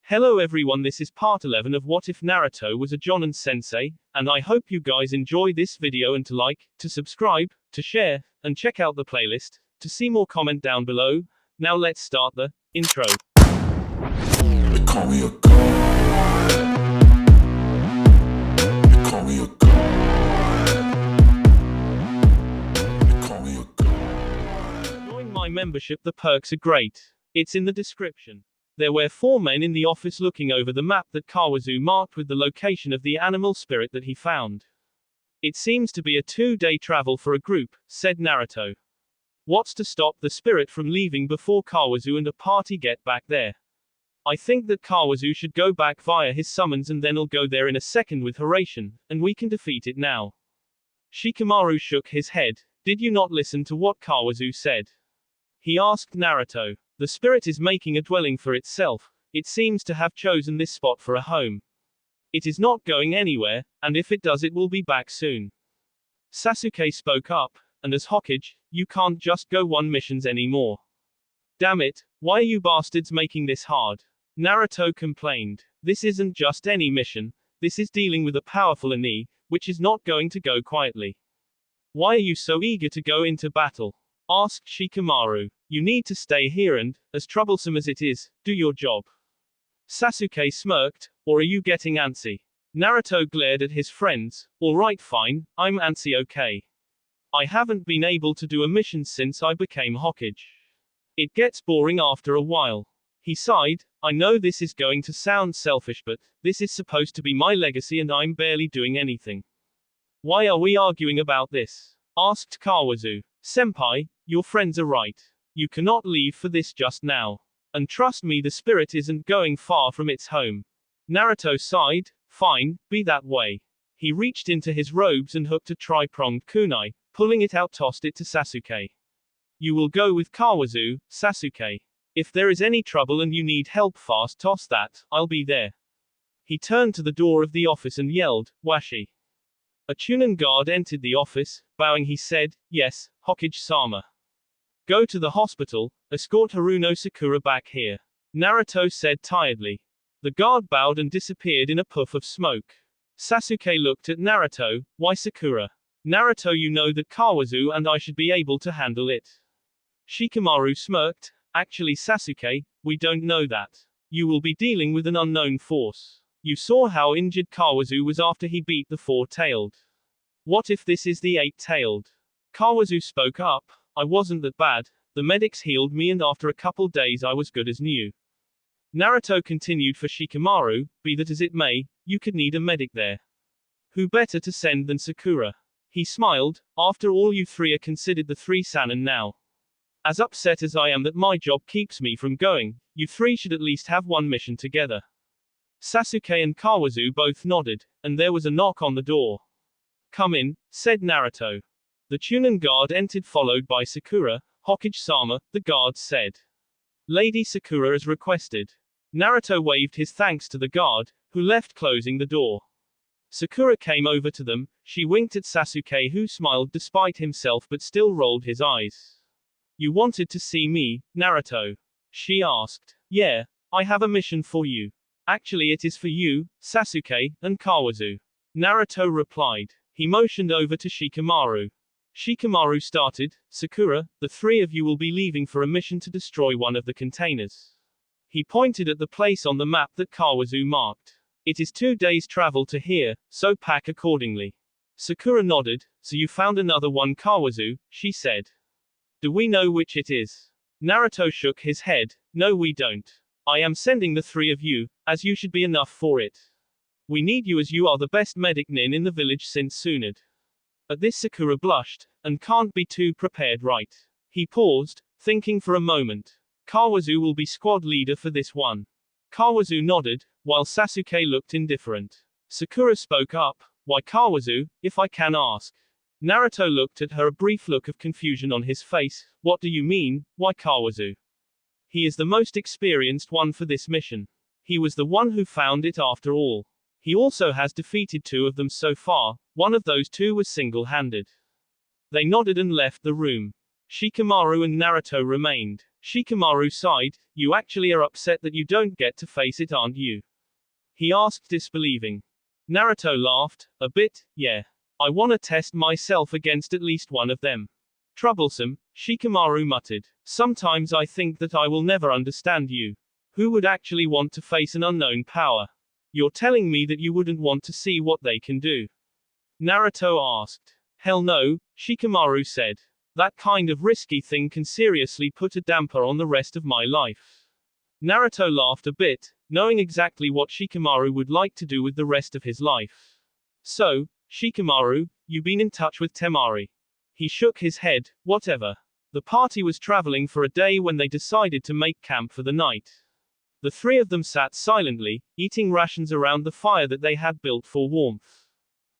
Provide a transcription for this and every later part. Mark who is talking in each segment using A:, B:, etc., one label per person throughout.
A: Hello everyone, this is part 11 of What If Naruto Was a Jonin Sensei, and I hope you guys enjoy this video and to like, to subscribe, to share, and check out the playlist, to see more comment down below. Now let's start the intro.
B: They call me a god. They call me a god. They call me a god.
A: Join my membership, the perks are great. It's in the description. There were 4 men in the office looking over the map that Kawazu marked with the location of the animal spirit that he found. It seems to be a 2-day travel for a group, said Naruto. What's to stop the spirit from leaving before Kawazu and a party get back there? I think that Kawazu should go back via his summons and then he'll go there in a second with Hiraishin, and we can defeat it now. Shikamaru shook his head. Did you not listen to what Kawazu said? He asked Naruto. The spirit is making a dwelling for itself. It seems to have chosen this spot for a home. It is not going anywhere, and if it does it will be back soon. Sasuke spoke up, and as Hokage, you can't just go one missions anymore. Damn it, why are you bastards making this hard? Naruto complained. This isn't just any mission, this is dealing with a powerful Oni, which is not going to go quietly. Why are you so eager to go into battle? Asked Shikamaru. You need to stay here and, as troublesome as it is, do your job. Sasuke smirked. Or are you getting antsy? Naruto glared at his friends. Alright, fine, I'm antsy, okay. I haven't been able to do a mission since I became Hokage. It gets boring after a while. He sighed. I know this is going to sound selfish, but this is supposed to be my legacy and I'm barely doing anything. Why are we arguing about this? Asked Kawazu. Senpai, your friends are right. You cannot leave for this just now. And trust me, the spirit isn't going far from its home. Naruto sighed. Fine, be that way. He reached into his robes and hooked a tri-pronged kunai, pulling it out, tossed it to Sasuke. You will go with Kawazu, Sasuke. If there is any trouble and you need help fast, toss that, I'll be there. He turned to the door of the office and yelled, Washi. A Chunin guard entered the office. Bowing he said, yes, Hokage-sama. Go to the hospital, escort Haruno Sakura back here. Naruto said tiredly. The guard bowed and disappeared in a puff of smoke. Sasuke looked at Naruto. Why Sakura? Naruto, you know that Kawazu and I should be able to handle it. Shikamaru smirked. Actually Sasuke, we don't know that. You will be dealing with an unknown force. You saw how injured Kawazu was after he beat the 4-tailed. What if this is the 8-tailed? Kawazu spoke up. I wasn't that bad, the medics healed me and after a couple days I was good as new. Naruto continued for Shikamaru, be that as it may, you could need a medic there. Who better to send than Sakura? He smiled. After all, you 3 are considered the 3 Sannin now. As upset as I am that my job keeps me from going, you 3 should at least have one mission together. Sasuke and Kawazu both nodded, and there was a knock on the door. Come in, said Naruto. The Chunin guard entered, followed by Sakura. Hokage-sama, the guard said. Lady Sakura as requested. Naruto waved his thanks to the guard, who left, closing the door. Sakura came over to them. She winked at Sasuke, who smiled despite himself but still rolled his eyes. You wanted to see me, Naruto? She asked. Yeah, I have a mission for you. Actually it is for you, Sasuke, and Kawazu. Naruto replied. He motioned over to Shikamaru. Shikamaru started. Sakura, the 3 of you will be leaving for a mission to destroy one of the containers. He pointed at the place on the map that Kawazu marked. It is 2 days travel to here, so pack accordingly. Sakura nodded. So you found another one, Kawazu, she said. Do we know which it is? Naruto shook his head. No, we don't. I am sending the 3 of you, as you should be enough for it. We need you as you are the best medic nin in the village since Tsunade. At this Sakura blushed, and can't be too prepared, right? He paused, thinking for a moment. Kawazu will be squad leader for this one. Kawazu nodded, while Sasuke looked indifferent. Sakura spoke up. Why Kawazu, if I can ask? Naruto looked at her, a brief look of confusion on his face. What do you mean, why Kawazu? He is the most experienced one for this mission. He was the one who found it after all. He also has defeated 2 of them so far. One of those 2 was single-handed. They nodded and left the room. Shikamaru and Naruto remained. Shikamaru sighed. You actually are upset that you don't get to face it, aren't you? He asked, disbelieving. Naruto laughed. A bit, yeah. I wanna test myself against at least one of them. Troublesome, Shikamaru muttered. Sometimes I think that I will never understand you. Who would actually want to face an unknown power? You're telling me that you wouldn't want to see what they can do? Naruto asked. Hell no, Shikamaru said. That kind of risky thing can seriously put a damper on the rest of my life. Naruto laughed a bit, knowing exactly what Shikamaru would like to do with the rest of his life. So, Shikamaru, you been in touch with Temari? He shook his head. Whatever. The party was traveling for a day when they decided to make camp for the night. The three of them sat silently, eating rations around the fire that they had built for warmth.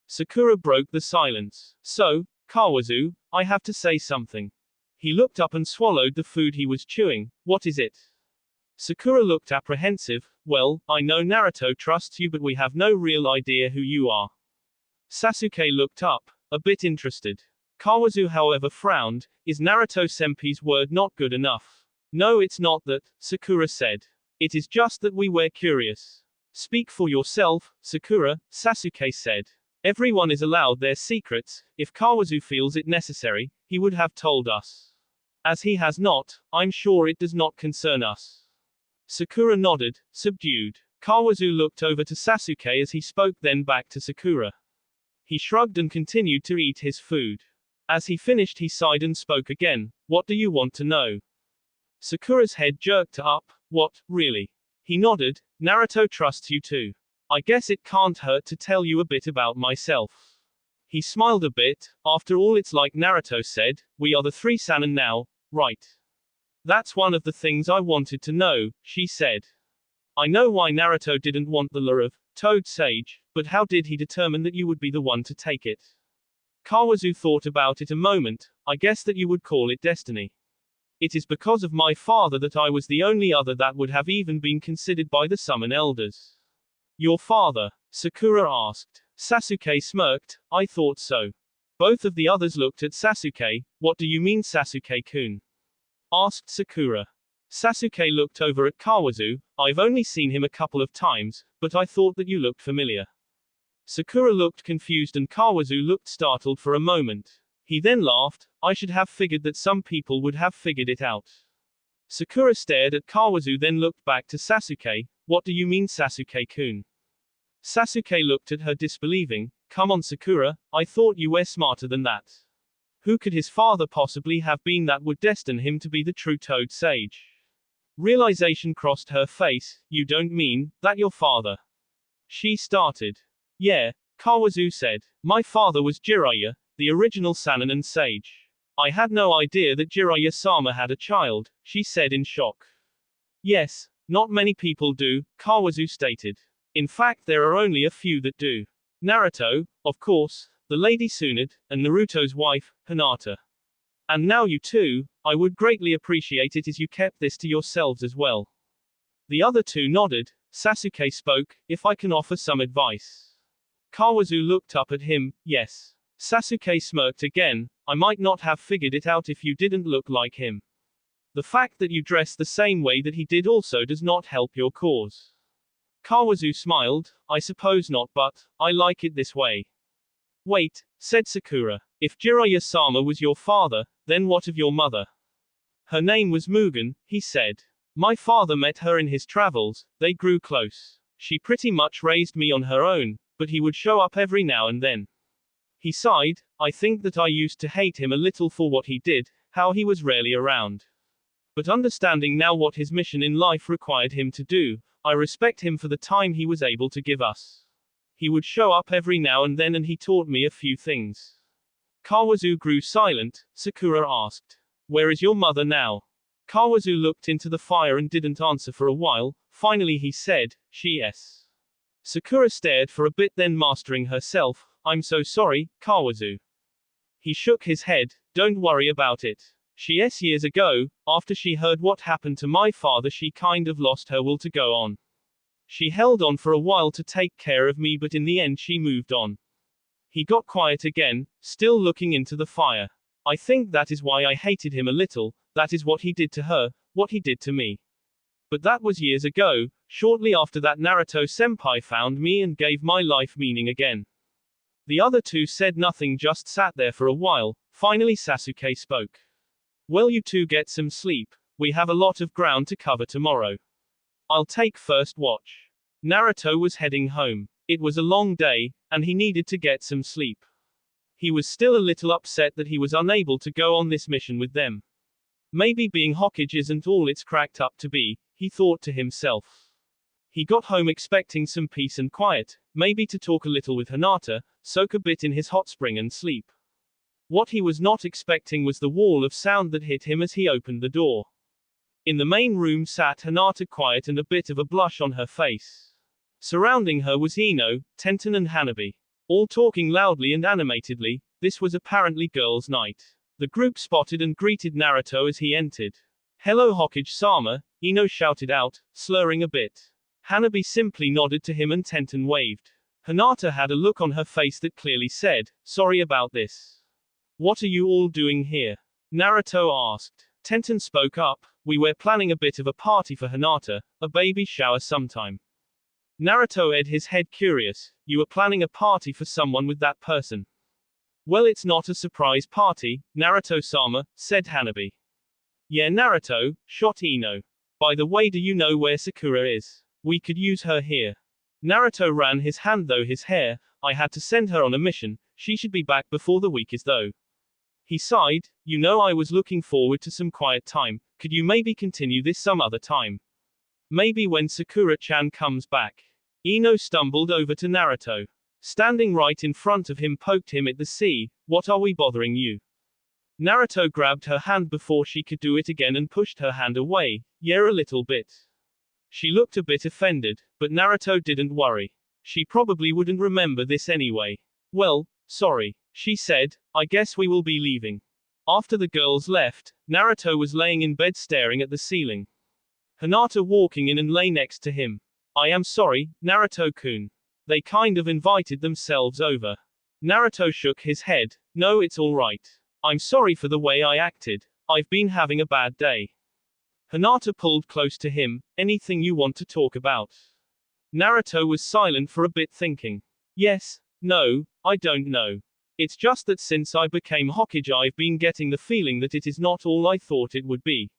A: Sakura broke the silence. So, Kawazu, I have to say something. He looked up and swallowed the food he was chewing. What is it? Sakura looked apprehensive. Well, I know Naruto trusts you, but we have no real idea who you are. Sasuke looked up, a bit interested. Kawazu, however, frowned. Is Naruto-senpai's word not good enough? No, it's not that, Sakura said. It is just that we were curious. Speak for yourself, Sakura, Sasuke said. Everyone is allowed their secrets. If Kawazu feels it necessary, he would have told us. As he has not, I'm sure it does not concern us. Sakura nodded, subdued. Kawazu looked over to Sasuke as he spoke, then back to Sakura. He shrugged and continued to eat his food. As he finished, he sighed and spoke again. What do you want to know? Sakura's head jerked up. What, really? He nodded. Naruto trusts you too. I guess it can't hurt to tell you a bit about myself. He smiled a bit. After all, it's like Naruto said, we are the three Sannin now, right? That's one of the things I wanted to know, she said. I know why Naruto didn't want the lure of Toad Sage, but how did he determine that you would be the one to take it? Kawazu thought about it a moment. I guess that you would call it destiny. It is because of my father that I was the only other that would have even been considered by the summon elders. Your father? Sakura asked. Sasuke smirked. I thought so. Both of the others looked at Sasuke. What do you mean, Sasuke-kun? Asked Sakura. Sasuke looked over at Kawazu. I've only seen him a couple of times, but I thought that you looked familiar. Sakura looked confused and Kawazu looked startled for a moment. He then laughed. I should have figured that some people would have figured it out. Sakura stared at Kawazu, then looked back to Sasuke. What do you mean, Sasuke-kun? Sasuke looked at her, disbelieving. Come on, Sakura, I thought you were smarter than that. Who could his father possibly have been that would destine him to be the true Toad Sage? Realization crossed her face. You don't mean that your father? She started. Yeah, Kawazu said. My father was Jiraiya, the original Sannin and Sage. I had no idea that Jiraiya-sama had a child, she said in shock. Yes, not many people do, Kawazu stated. In fact, there are only a few that do. Naruto, of course, the Lady Tsunade, and Naruto's wife, Hinata. And now you too. I would greatly appreciate it if you kept this to yourselves as well. The other two nodded. Sasuke spoke. If I can offer some advice. Kawazu looked up at him. Yes. Sasuke smirked again. I might not have figured it out if you didn't look like him. The fact that you dress the same way that he did also does not help your cause. Kawazu smiled. I suppose not, but I like it this way. Wait, said Sakura. If Jiraiya-sama was your father, then what of your mother? Her name was Mugen, he said. My father met her in his travels, they grew close. She pretty much raised me on her own, but he would show up every now and then. He sighed. I think that I used to hate him a little for what he did, how he was rarely around. But understanding now what his mission in life required him to do, I respect him for the time he was able to give us. He would show up every now and then and he taught me a few things. Kawazu grew silent. Sakura asked. Where is your mother now? Kawazu looked into the fire and didn't answer for a while. Finally he said, Yes. Sakura stared for a bit, then mastering herself. I'm so sorry, Kawazu. He shook his head. Don't worry about it. Years ago, after she heard what happened to my father, she kind of lost her will to go on. She held on for a while to take care of me, but in the end she moved on. He got quiet again, still looking into the fire. I think that is why I hated him a little. That is what he did to her. what he did to me. But that was years ago. Shortly after that, Naruto-senpai found me and gave my life meaning again. The other two said nothing, just sat there for a while. Finally Sasuke spoke. Well, you two get some sleep. We have a lot of ground to cover tomorrow. I'll take first watch. Naruto was heading home. It was a long day, and he needed to get some sleep. He was still a little upset that he was unable to go on this mission with them. Maybe being Hokage isn't all it's cracked up to be, he thought to himself. He got home expecting some peace and quiet, maybe to talk a little with Hinata, soak a bit in his hot spring and sleep. What he was not expecting was the wall of sound that hit him as he opened the door. In the main room sat Hinata, quiet and a bit of a blush on her face. Surrounding her was Ino, Tenten and Hanabi. All talking loudly and animatedly. This was apparently girls' night. The group spotted and greeted Naruto as he entered. Hello Hokage-sama, Ino shouted out, slurring a bit. Hanabi simply nodded to him and Tenten waved. Hinata had a look on her face that clearly said, sorry about this. What are you all doing here? Naruto asked. Tenten spoke up, we were planning a bit of a party for Hinata, a baby shower sometime. Naruto ed his head curious, you were planning a party for someone with that person? Well, it's not a surprise party, Naruto-sama, said Hanabi. Yeah, Naruto, shot Ino. By the way, do you know where Sakura is? We could use her here. Naruto ran his hand through his hair, I had to send her on a mission, she should be back before the week is though. He sighed, you know I was looking forward to some quiet time, could you maybe continue this some other time? Maybe when Sakura-chan comes back. Ino stumbled over to Naruto. Standing right in front of him, poked him at the sea, what are we bothering you? Naruto grabbed her hand before she could do it again and pushed her hand away, yeah, a little bit. She looked a bit offended, but Naruto didn't worry. She probably wouldn't remember this anyway. Well, sorry, she said, I guess we will be leaving. After the girls left, Naruto was laying in bed staring at the ceiling. Hinata walking in and lay next to him. I am sorry, Naruto-kun. They kind of invited themselves over. Naruto shook his head, no, it's alright. I'm sorry for the way I acted, I've been having a bad day. Hinata pulled close to him, anything you want to talk about? Naruto was silent for a bit, thinking. Yes, no, I don't know. It's just that since I became Hokage I've been getting the feeling that it is not all I thought it would be.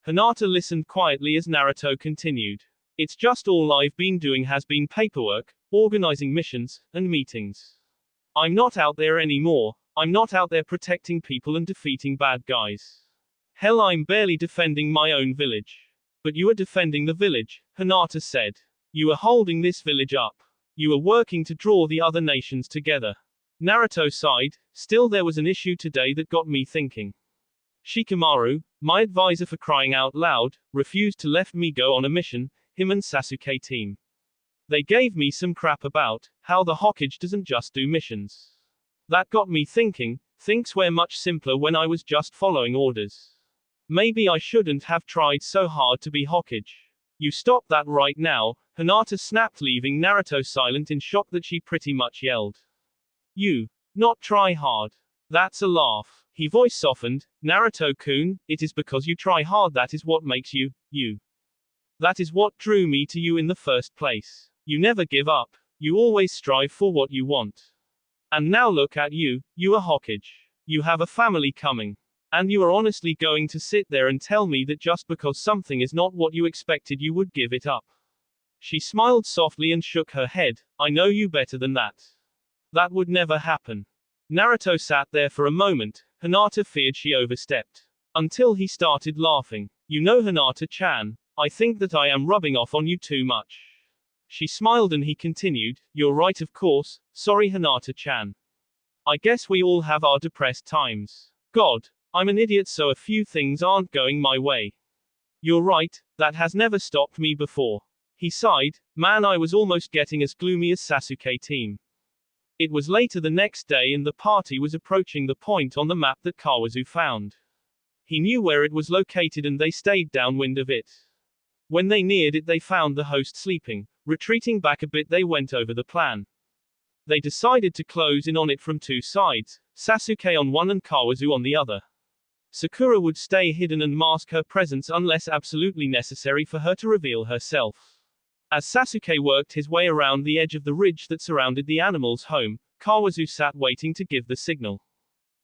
A: Hinata listened quietly as Naruto continued. It's just all I've been doing has been paperwork, organizing missions, and meetings. I'm not out there anymore, I'm not out there protecting people and defeating bad guys. Hell, I'm barely defending my own village. But you are defending the village, Hinata said. You are holding this village up. You are working to draw the other nations together. Naruto sighed, still there was an issue today that got me thinking. Shikamaru, my advisor for crying out loud, refused to let me go on a mission, him and Sasuke team. They gave me some crap about how the Hokage doesn't just do missions. That got me thinking, things were much simpler when I was just following orders. Maybe I shouldn't have tried so hard to be Hokage. You stop that right now, Hinata snapped, leaving Naruto silent in shock that she pretty much yelled. You not try hard. That's a laugh. He voice softened, Naruto-kun, it is because you try hard that is what makes you, you. That is what drew me to you in the first place. You never give up, you always strive for what you want. And now look at you, you are Hokage. You have a family coming. And you are honestly going to sit there and tell me that just because something is not what you expected you would give it up. She smiled softly and shook her head, I know you better than that. That would never happen. Naruto sat there for a moment, Hinata feared she overstepped. Until he started laughing. You know Hinata-chan, I think that I am rubbing off on you too much. She smiled and he continued, you're right of course, sorry Hinata-chan. I guess we all have our depressed times. God, I'm an idiot so a few things aren't going my way. You're right, that has never stopped me before. He sighed, man I was almost getting as gloomy as Sasuke team. It was later the next day and the party was approaching the point on the map that Kawazu found. He knew where it was located and they stayed downwind of it. When they neared it they found the host sleeping. Retreating back a bit they went over the plan. They decided to close in on it from two sides, Sasuke on one and Kawazu on the other. Sakura would stay hidden and mask her presence unless absolutely necessary for her to reveal herself. As Sasuke worked his way around the edge of the ridge that surrounded the animal's home, Kawazu sat waiting to give the signal.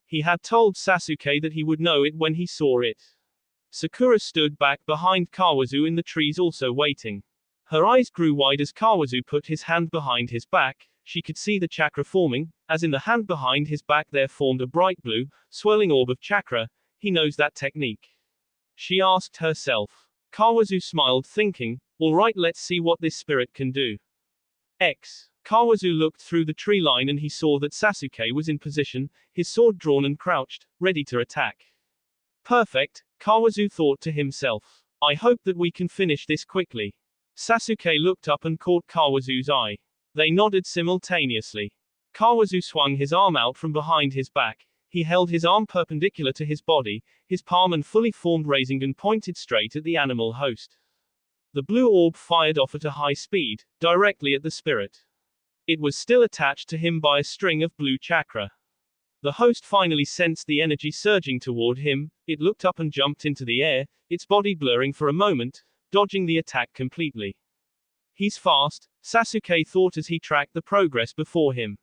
A: He had told Sasuke that he would know it when he saw it. Sakura stood back behind Kawazu in the trees also waiting. Her eyes grew wide as Kawazu put his hand behind his back. She could see the chakra forming, as in the hand behind his back there formed a bright blue, swirling orb of chakra. He knows that technique. She asked herself. Kawazu smiled thinking, alright, let's see what this spirit can do. Kawazu looked through the tree line and he saw that Sasuke was in position, his sword drawn and crouched, ready to attack. Perfect, Kawazu thought to himself. I hope that we can finish this quickly. Sasuke looked up and caught Kawazu's eye. They nodded simultaneously. Kawazu swung his arm out from behind his back. He held his arm perpendicular to his body, his palm and fully formed Rasengan pointed straight at the animal host. The blue orb fired off at a high speed, directly at the spirit. It was still attached to him by a string of blue chakra. The host finally sensed the energy surging toward him. It looked up and jumped into the air, its body blurring for a moment, dodging the attack completely. He's fast, Sasuke thought as he tracked the progress before him.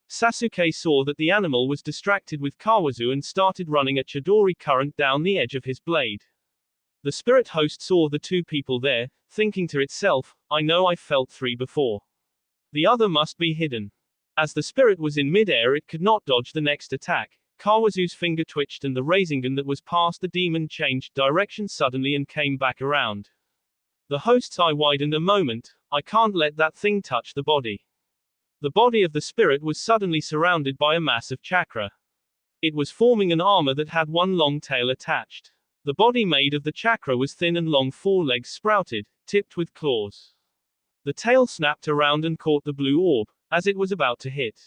A: Sasuke saw that the animal was distracted with Kawazu and started running a Chidori current down the edge of his blade. The spirit host saw the two people there, thinking to itself, I know I've felt three before. The other must be hidden. As the spirit was in mid-air it could not dodge the next attack. Kawazu's finger twitched and the Rasengan that was past the demon changed direction suddenly and came back around. The host's eye widened a moment. I can't let that thing touch the body. The body of the spirit was suddenly surrounded by a mass of chakra. It was forming an armor that had one long tail attached. The body made of the chakra was thin and long forelegs sprouted, tipped with claws. The tail snapped around and caught the blue orb, as it was about to hit.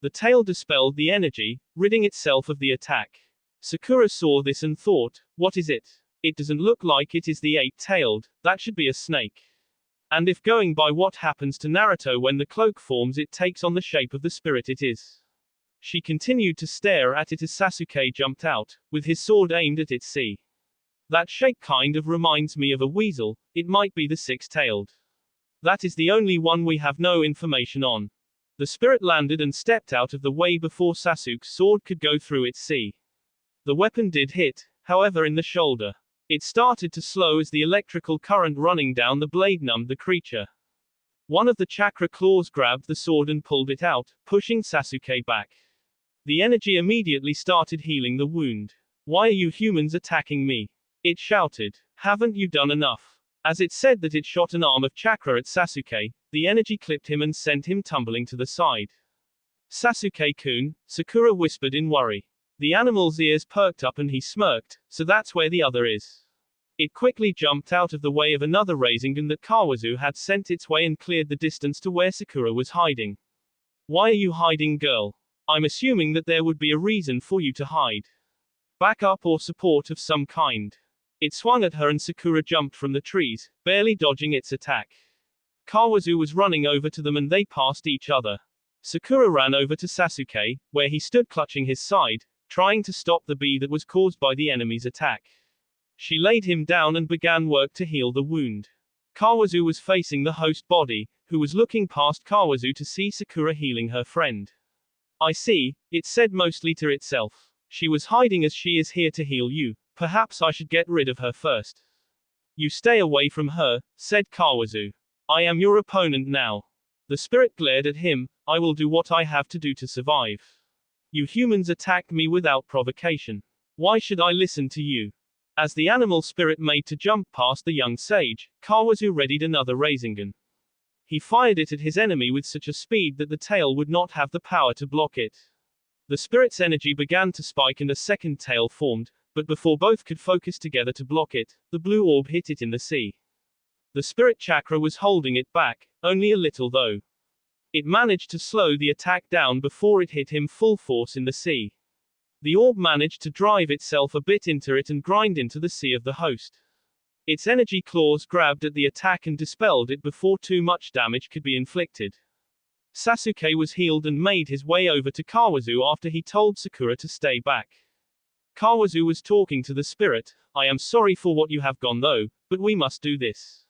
A: The tail dispelled the energy, ridding itself of the attack. Sakura saw this and thought, what is it? It doesn't look like it is the eight-tailed, that should be a snake. And if going by what happens to Naruto when the cloak forms it takes on the shape of the spirit it is. She continued to stare at it as Sasuke jumped out, with his sword aimed at its sea. That shape kind of reminds me of a weasel, it might be the six-tailed. That is the only one we have no information on. The spirit landed and stepped out of the way before Sasuke's sword could go through its sea. The weapon did hit, however, in the shoulder. It started to slow as the electrical current running down the blade numbed the creature. One of the chakra claws grabbed the sword and pulled it out, pushing Sasuke back. The energy immediately started healing the wound. Why are you humans attacking me? It shouted. Haven't you done enough? As it said that it shot an arm of chakra at Sasuke, the energy clipped him and sent him tumbling to the side. Sasuke-kun, Sakura whispered in worry. The animal's ears perked up and he smirked, so that's where the other is. It quickly jumped out of the way of another Rasengan that Kawazu had sent its way and cleared the distance to where Sakura was hiding. Why are you hiding, girl? I'm assuming that there would be a reason for you to hide. Backup or support of some kind. It swung at her and Sakura jumped from the trees, barely dodging its attack. Kawazu was running over to them and they passed each other. Sakura ran over to Sasuke, where he stood clutching his side, trying to stop the bee that was caused by the enemy's attack. She laid him down and began work to heal the wound. Kawazu was facing the host body, who was looking past Kawazu to see Sakura healing her friend. I see, it said mostly to itself. She was hiding as she is here to heal you, perhaps I should get rid of her first. You stay away from her, said Kawazu. I am your opponent now. The spirit glared at him, I will do what I have to do to survive. You humans attacked me without provocation. Why should I listen to you? As the animal spirit made to jump past the young sage, Kawazu readied another Rasengan. He fired it at his enemy with such a speed that the tail would not have the power to block it. The spirit's energy began to spike and a second tail formed, but before both could focus together to block it, the blue orb hit it in the sea. The spirit chakra was holding it back, only a little though. It managed to slow the attack down before it hit him full force in the sea. The orb managed to drive itself a bit into it and grind into the sea of the host. Its energy claws grabbed at the attack and dispelled it before too much damage could be inflicted. Sasuke was healed and made his way over to Kawazu after he told Sakura to stay back. Kawazu was talking to the spirit. I am sorry for what you have gone though, but we must do this.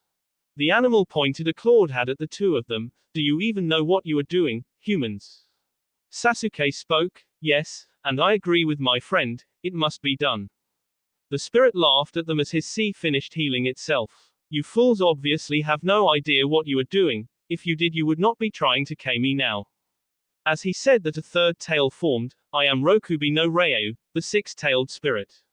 A: The animal pointed a clawed hand at the two of them. Do you even know what you are doing, humans? Sasuke spoke. Yes, and I agree with my friend, it must be done. The spirit laughed at them as his sea finished healing itself. You fools obviously have no idea what you are doing. If you did, you would not be trying to kill me now. As he said that, a third tail formed. I am Rokubi no Ryu, the six-tailed spirit.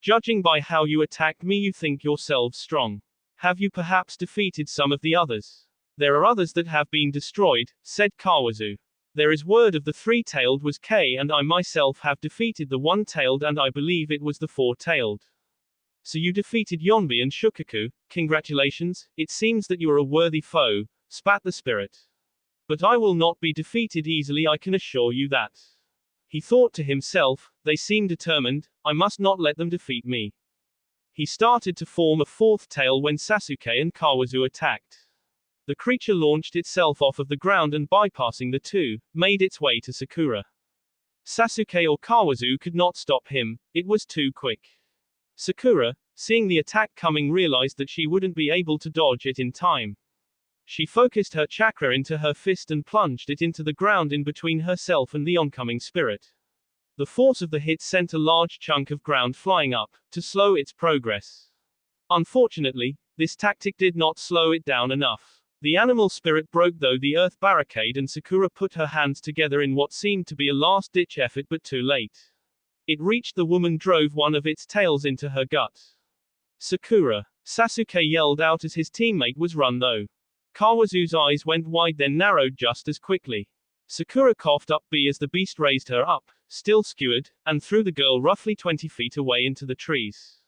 A: Judging by how you attacked me, you think yourselves strong. Have you perhaps defeated some of the others? There are others that have been destroyed, said Kawazu. There is word of the three-tailed was K, and I myself have defeated the one-tailed, and I believe it was the four-tailed. So you defeated Yonbi and Shukaku. Congratulations, it seems that you are a worthy foe, spat the spirit. But I will not be defeated easily, I can assure you that. He thought to himself, they seem determined, I must not let them defeat me. He started to form a fourth tail when Sasuke and Kawazu attacked. The creature launched itself off of the ground and, bypassing the two, made its way to Sakura. Sasuke or Kawazu could not stop him, it was too quick. Sakura, seeing the attack coming, realized that she wouldn't be able to dodge it in time. She focused her chakra into her fist and plunged it into the ground in between herself and the oncoming spirit. The force of the hit sent a large chunk of ground flying up, to slow its progress. Unfortunately, this tactic did not slow it down enough. The animal spirit broke though the earth barricade, and Sakura put her hands together in what seemed to be a last-ditch effort, but too late. It reached the woman, drove one of its tails into her gut. Sakura! Sasuke yelled out as his teammate was run though. Kawazu's eyes went wide, then narrowed just as quickly. Sakura coughed up B as the beast raised her up, still skewered, and threw the girl roughly 20 feet away into the trees.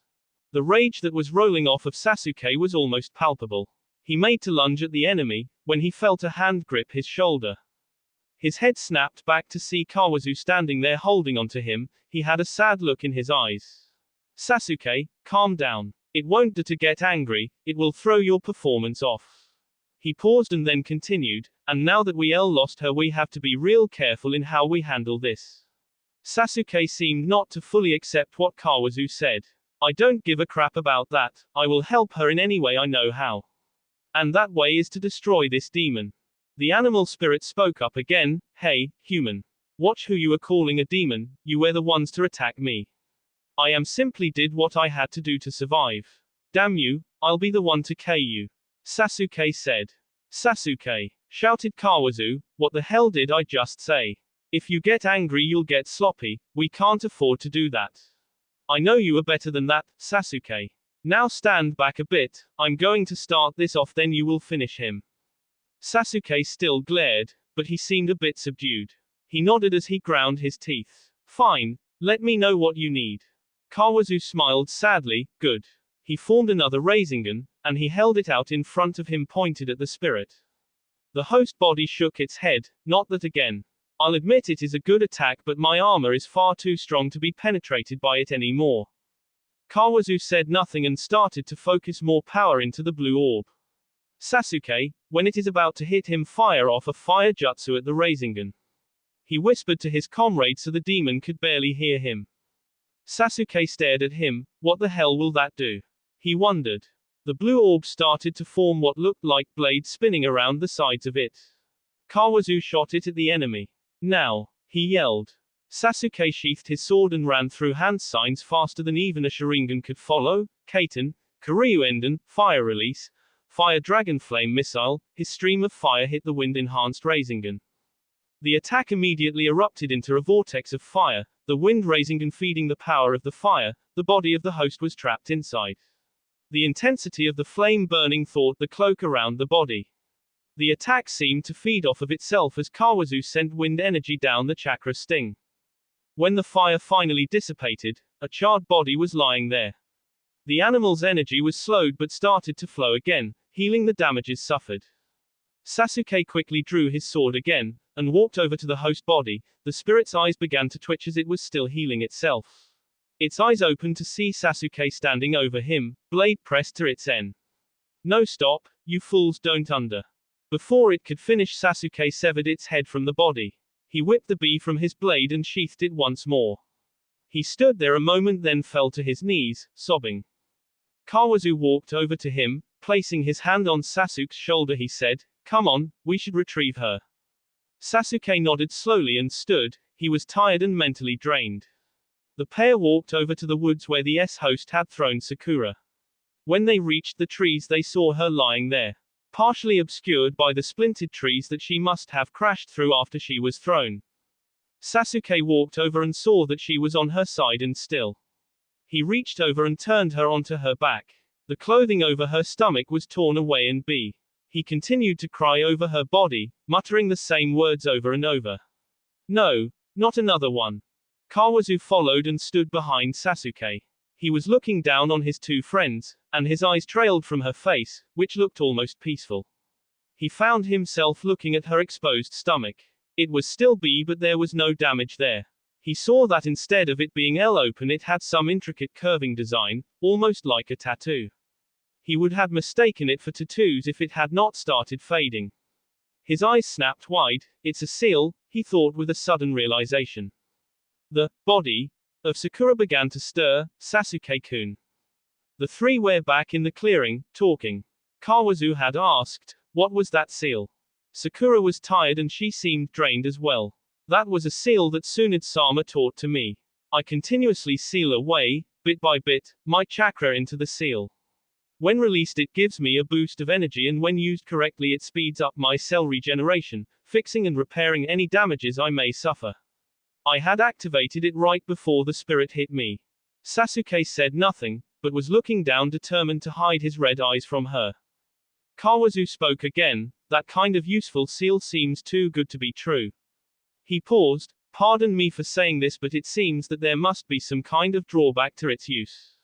A: The rage that was rolling off of Sasuke was almost palpable. He made to lunge at the enemy, when he felt a hand grip his shoulder. His head snapped back to see Kawazu standing there holding onto him. He had a sad look in his eyes. Sasuke, calm down. It won't do to get angry, it will throw your performance off. He paused and then continued, and now that we lost her, we have to be real careful in how we handle this. Sasuke seemed not to fully accept what Kawazu said. I don't give a crap about that, I will help her in any way I know how. And that way is to destroy this demon. The animal spirit spoke up again. Hey, human. Watch who you are calling a demon, you were the ones to attack me. I am simply did what I had to do to survive. Damn you, I'll be the one to kill you. Sasuke said. Sasuke, shouted Kawazu, what the hell did I just say? If you get angry you'll get sloppy, we can't afford to do that. I know you are better than that, Sasuke. Now stand back a bit, I'm going to start this off, then you will finish him. Sasuke still glared, but he seemed a bit subdued. He nodded as he ground his teeth. Fine, let me know what you need. Kawazu smiled sadly. Good. He formed another Rasengan, and he held it out in front of him, pointed at the spirit. The host body shook its head. Not that again. I'll admit it is a good attack, but my armor is far too strong to be penetrated by it anymore. Kawazu said nothing and started to focus more power into the blue orb. Sasuke, when it is about to hit him, fire off a fire jutsu at the Rasengan. He whispered to his comrade so the demon could barely hear him. Sasuke stared at him. What the hell will that do? He wondered. The blue orb started to form what looked like blades spinning around the sides of it. Kawazu shot it at the enemy. Now, he yelled. Sasuke sheathed his sword and ran through hand signs faster than even a Sharingan could follow. Kaiten, Karyuenden, fire release, fire dragon flame missile. His stream of fire hit the wind-enhanced Rasengan. The attack immediately erupted into a vortex of fire, the wind Rasengan feeding the power of the fire. The body of the host was trapped inside. The intensity of the flame burning thought the cloak around the body. The attack seemed to feed off of itself as Kawazu sent wind energy down the chakra sting. When the fire finally dissipated, a charred body was lying there. The animal's energy was slowed but started to flow again, healing the damages suffered. Sasuke quickly drew his sword again, and walked over to the host body. The spirit's eyes began to twitch as it was still healing itself. Its eyes opened to see Sasuke standing over him, blade pressed to its end. No, stop, you fools, don't under. Before it could finish, Sasuke severed its head from the body. He whipped the bee from his blade and sheathed it once more. He stood there a moment, then fell to his knees, sobbing. Kawazu walked over to him, placing his hand on Sasuke's shoulder. He said, "Come on, we should retrieve her." Sasuke nodded slowly and stood. He was tired and mentally drained. The pair walked over to the woods where the host had thrown Sakura. When they reached the trees, they saw her lying there, partially obscured by the splintered trees that she must have crashed through after she was thrown. Sasuke walked over and saw that she was on her side and still. He reached over and turned her onto her back. The clothing over her stomach was torn away and he continued to cry over her body, muttering the same words over and over. "No, not another one." Kawazu followed and stood behind Sasuke. He was looking down on his two friends, and his eyes trailed from her face, which looked almost peaceful. He found himself looking at her exposed stomach. It was still B, but there was no damage there. He saw that instead of it being L open, it had some intricate curving design, almost like a tattoo. He would have mistaken it for tattoos if it had not started fading. His eyes snapped wide. "It's a seal," he thought with a sudden realization. The body of Sakura began to stir. "Sasuke-kun." The three were back in the clearing, talking. Kawazu had asked, "What was that seal?" Sakura was tired and she seemed drained as well. "That was a seal that Tsunade-sama taught to me. I continuously seal away, bit by bit, my chakra into the seal. When released, it gives me a boost of energy, and when used correctly, it speeds up my cell regeneration, fixing and repairing any damages I may suffer. I had activated it right before the spirit hit me." Sasuke said nothing, but was looking down, determined to hide his red eyes from her. Kawazu spoke again. "That kind of useful seal seems too good to be true." He paused. "Pardon me for saying this, but it seems that there must be some kind of drawback to its use."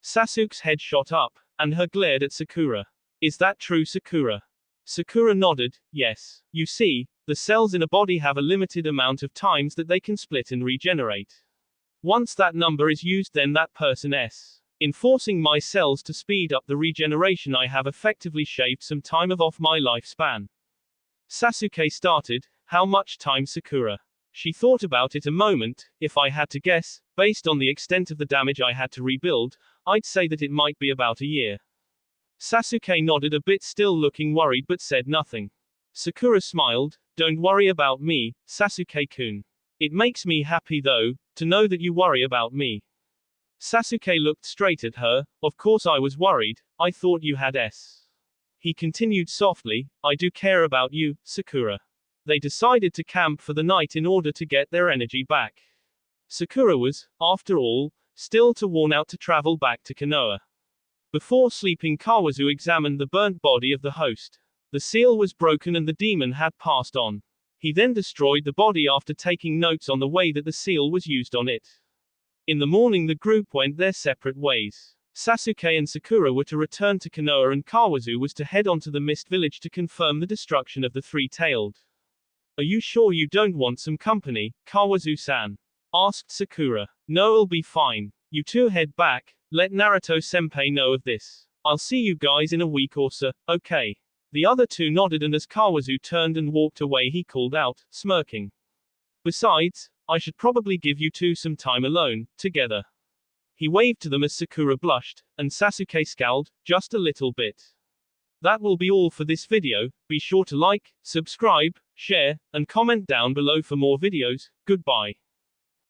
A: Sasuke's head shot up, and her glared at Sakura. "Is that true, Sakura?" Sakura nodded. "Yes. You see, the cells in a body have a limited amount of times that they can split and regenerate. Once that number is used, then that person's. In forcing my cells to speed up the regeneration, I have effectively shaved some time off my lifespan." Sasuke started. "How much time, Sakura?" She thought about it a moment. "If I had to guess, based on the extent of the damage I had to rebuild, I'd say that it might be about a year." Sasuke nodded a bit, still looking worried, but said nothing. Sakura smiled. "Don't worry about me, Sasuke-kun. It makes me happy, though, to know that you worry about me." Sasuke looked straight at her. "Of course I was worried, I thought you had s." He continued softly, "I do care about you, Sakura." They decided to camp for the night in order to get their energy back. Sakura was, after all, still too worn out to travel back to Konoha. Before sleeping, Kawazu examined the burnt body of the host. The seal was broken and the demon had passed on. He then destroyed the body after taking notes on the way that the seal was used on it. In the morning, the group went their separate ways. Sasuke and Sakura were to return to Konoha, and Kawazu was to head on to the Mist Village to confirm the destruction of the three-tailed. "Are you sure you don't want some company, Kawazu-san?" asked Sakura. "No, I'll be fine. You two head back, let Naruto-senpai know of this. I'll see you guys in a week or so, okay?" The other two nodded, and as Kawazu turned and walked away, he called out, smirking. "Besides, I should probably give you two some time alone, together." He waved to them as Sakura blushed, and Sasuke scowled, just a little bit. That will be all for this video. Be sure to like, subscribe, share, and comment down below for more videos. Goodbye.